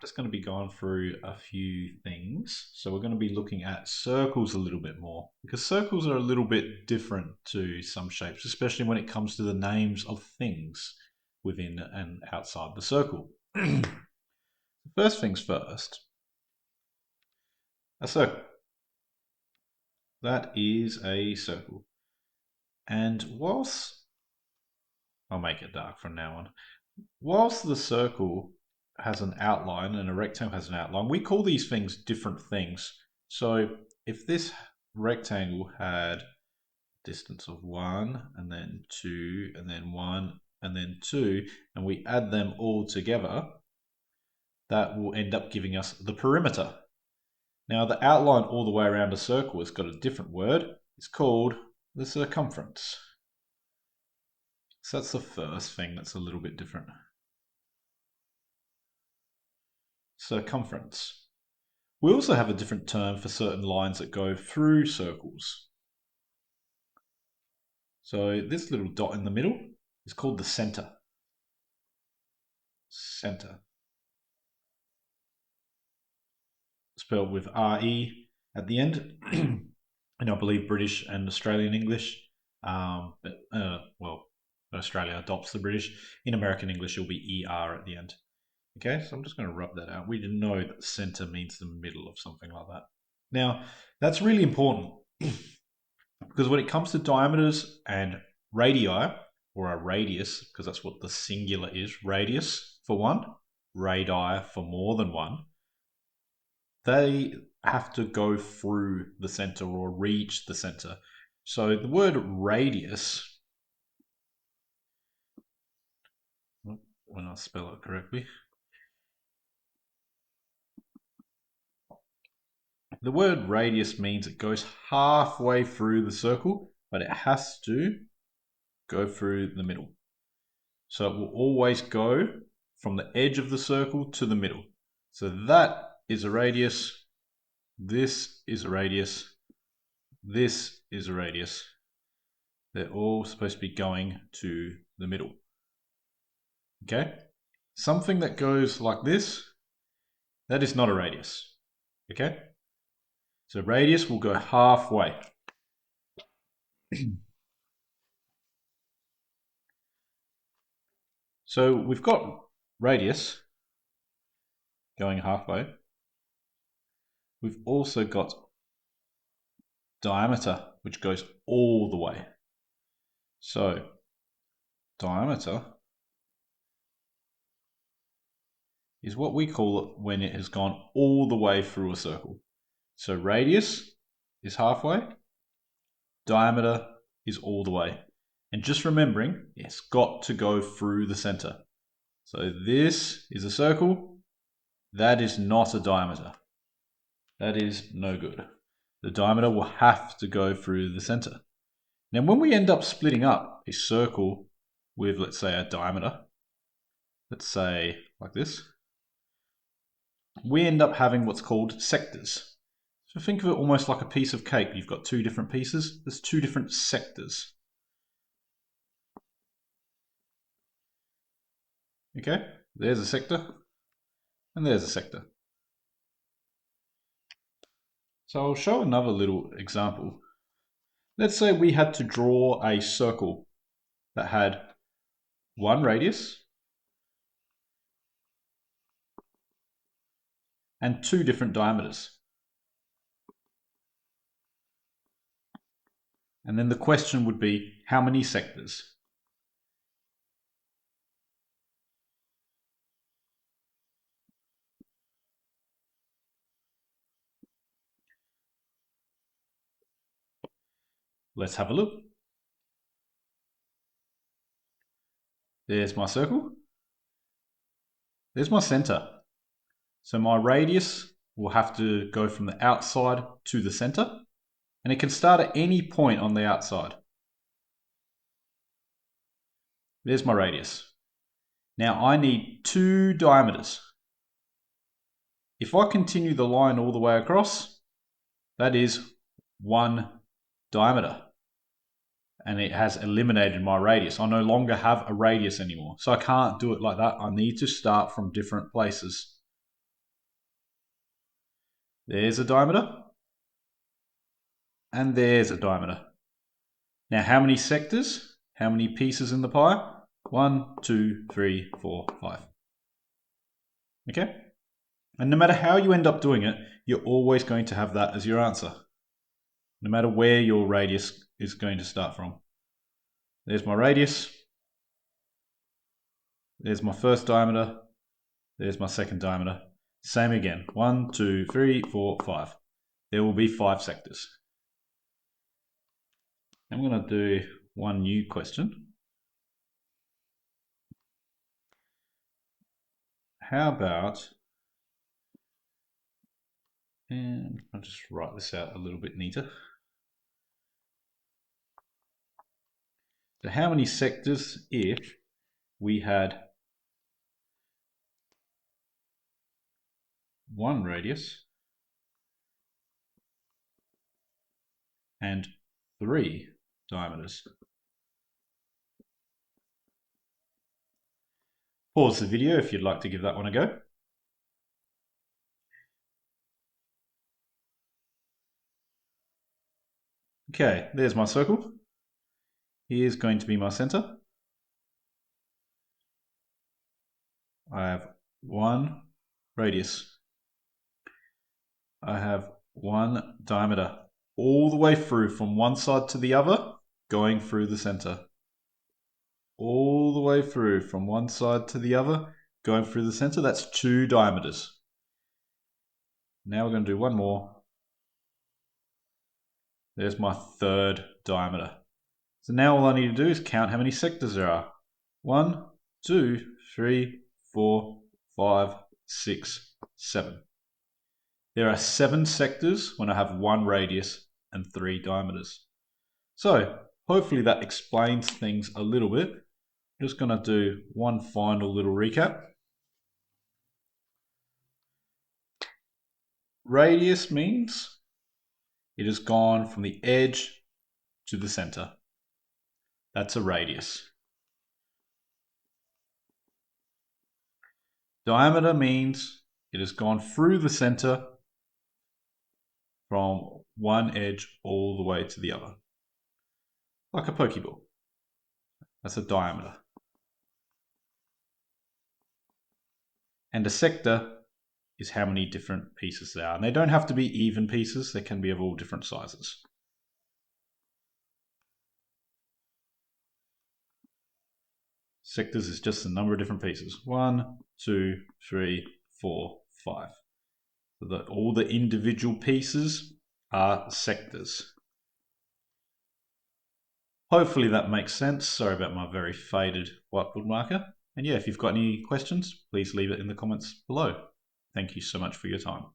just going to be going through a few things. So we're going to be looking at circles a little bit more because circles are a little bit different to some shapes, especially when it comes to the names of things within and outside the circle. First things first, a circle. That is a circle. And whilst, I'll make it dark from now on, whilst the circle has an outline and a rectangle has an outline, we call these things different things. So if this rectangle had distance of 1 and then 2 and then 1 and then 2 and we add them all together, that will end up giving us the perimeter. Now the outline all the way around a circle has got a different word. It's called the circumference. So that's the first thing that's a little bit different. Circumference. We also have a different term for certain lines that go through circles. So this little dot in the middle is called the center. Center. Spelled with R-E at the end. And I believe British and Australian English. Well, Australia adopts the British. In American English, it'll be ER at the end. Okay, so I'm just going to rub that out. We didn't know that center means the middle of something like that. Now, that's really important because when it comes to diameters and radii, or a radius, because that's what the singular is, radius for one, radii for more than one, they have to go through the center or reach the center. So the word radius, when I spell it correctly, the word radius means it goes halfway through the circle, but it has to go through the middle. So it will always go from the edge of the circle to the middle. So that is a radius, this is a radius, this is a radius. They're all supposed to be going to the middle. Okay? Something that goes like this, that is not a radius. Okay? So radius will go halfway. So we've got radius going halfway. We've also got diameter, which goes all the way. So diameter is what we call it when it has gone all the way through a circle. So radius is halfway, diameter is all the way. And just remembering, it's got to go through the center. So this is a circle, that is not a diameter. That is no good. The diameter will have to go through the center. Now when we end up splitting up a circle with, let's say, a diameter, let's say like this, we end up having what's called sectors. So think of it almost like a piece of cake. You've got two different pieces. There's two different sectors. Okay, there's a sector and there's a sector. So I'll show another little example. Let's say we had to draw a circle that had one radius and two different diameters. And then the question would be, how many sectors? Let's have a look. There's my circle. There's my center. So my radius will have to go from the outside to the center, and it can start at any point on the outside. There's my radius. Now I need two diameters. If I continue the line all the way across, that is one diameter. And it has eliminated my radius. I no longer have a radius anymore. So I can't do it like that. I need to start from different places. There's a diameter. And there's a diameter. Now, how many sectors? How many pieces in the pie? 1, 2, 3, 4, 5. Okay? And no matter how you end up doing it, you're always going to have that as your answer. No matter where your radius is going to start from. There's my radius. There's my first diameter. There's my second diameter. Same again. 1, 2, 3, 4, 5. There will be 5 sectors. I'm going to do one new question. How about, and I'll just write this out a little bit neater. So how many sectors if we had one radius and 3 diameters? Pause the video if you'd like to give that one a go. Okay, there's my circle. Here's going to be my center. I have 1 radius. I have 1 diameter all the way through from one side to the other, going through the center. All the way through from one side to the other, going through the center. That's 2 diameters. Now we're going to do one more. There's my 3rd diameter. So now all I need to do is count how many sectors there are. 1, 2, 3, 4, 5, 6, 7. There are 7 sectors when I have 1 radius and 3 diameters. So hopefully that explains things a little bit. I'm just going to do one final little recap. Radius means it has gone from the edge to the center. That's a radius. Diameter means it has gone through the center from one edge all the way to the other. Like a Pokeball. That's a diameter. And a sector is how many different pieces there are. And they don't have to be even pieces, they can be of all different sizes. Sectors is just the number of different pieces. 1, 2, 3, 4, 5. So all the individual pieces are sectors. Hopefully that makes sense. Sorry about my very faded whiteboard marker. And yeah, if you've got any questions, please leave it in the comments below. Thank you so much for your time.